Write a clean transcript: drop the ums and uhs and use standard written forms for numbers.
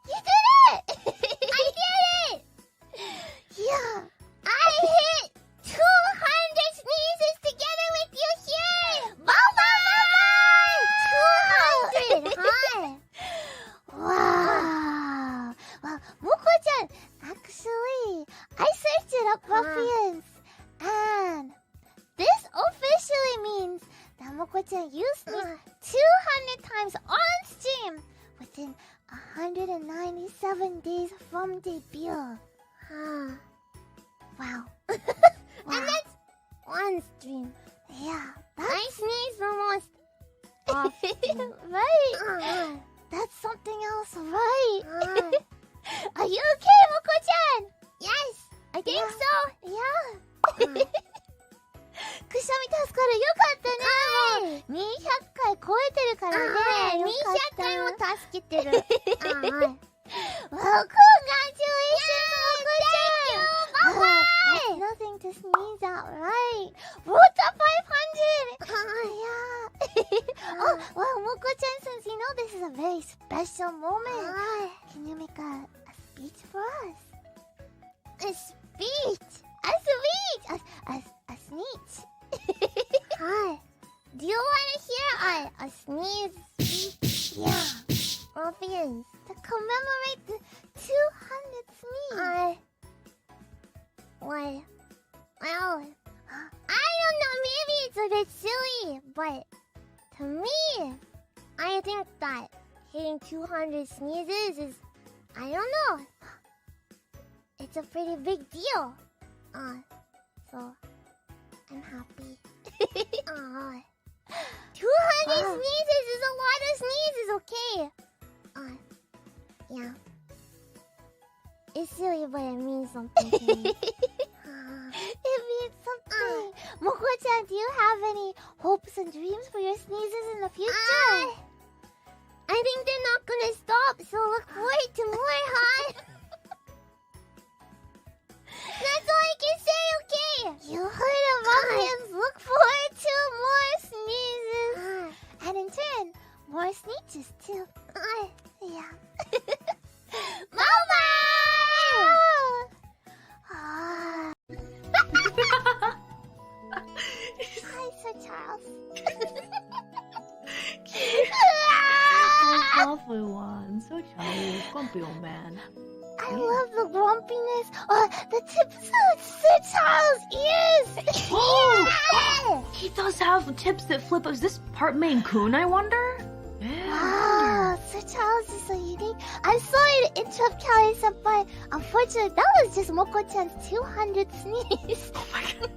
You did it! I did it! Yeah, I hit 200 sneezes together with you here! Mama! 200! Hi! Wow! Well, Moko-chan, actually, I searched it up, ruffians, and this officially means that Moko-chan used me 200 times on stream within 197 days from debut. Wow. And that's one stream. Yeah. I sneeze the most often. Right. That's something else, right? Are you okay, Moko-chan? Yes, I think so. Yeah. くしゃみ助かる。よかったね。もう200回超えてるからね。200回も助けてる。Well, congratulations, Moko-chan. That's nothing to sneeze at, right? Road to 500. Yeah. Oh, well, Moko-chan, since you know this is a very special moment, can you make a speech for us? A speech? A speech? A sneeze. Hi. Do you want to hear a sneeze speech? Yeah. Ruffians. To commemorate the 200th sneeze. Well, I don't know, maybe it's a bit silly, but to me, I think that hitting 200 sneezes is, I don't know, it's a pretty big deal. So, I'm happy. 200 sneezes is a lot of sneezes, okay? Yeah. It's silly, but it means something to me. It means something. Moko-chan, do you have any hopes and dreams for your sneezes in the future? I think they're not gonna stop, so look forward to more, huh? That's all I can say, okay? You heard it, Ruffians. Look forward to more sneezes. And in turn, more sneezes, too. Yeah. Mama! Hi, Sir Charles. So lovely one. So Charlie, grumpy old man. I love the grumpiness. The tips of Sir Charles' ears. Oh, he does have tips that flip. Is this part Maine Coon, I wonder? Wow, Sir Charles is so unique. I'm sorry to interrupt, Callie-senpai. Unfortunately, that was just Moko-chan's 200 sneeze. Oh my god.